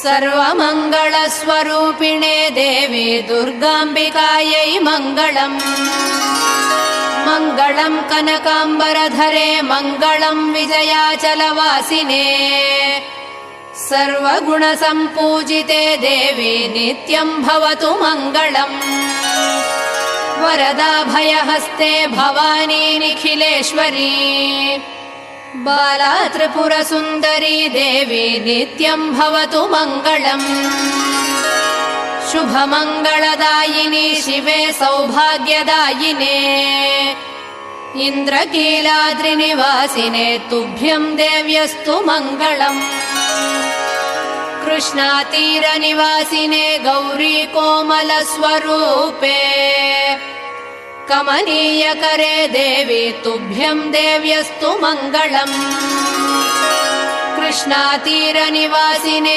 सर्वमङ्गलस्वरूपिणे देवी दुर्गाम्बिकायै मङ्गलम्। मङ्गलम् कनकाम्बरधरे मङ्गलम् विजयाचलवासिने सर्वगुणसम्पूजिते देवी नित्यम् भवतु मङ्गलम्। वरदाभयहस्ते भवानी निखिलेश्वरी बाला त्रिपुरसुन्दरी देवी नित्यम् भवतु मङ्गलम्। शुभमङ्गलदायिनी शिवे सौभाग्यदायिने इन्द्रकीलाद्रिनिवासिने तुभ्यम् देव्यस्तु मङ्गलम्। कृष्णातीरनिवासिने गौरी कोमलस्वरूपे कमनीयकरे देवी तुभ्यम् देव्यस्तु मङ्गलम्। कृष्णातीरनिवासिने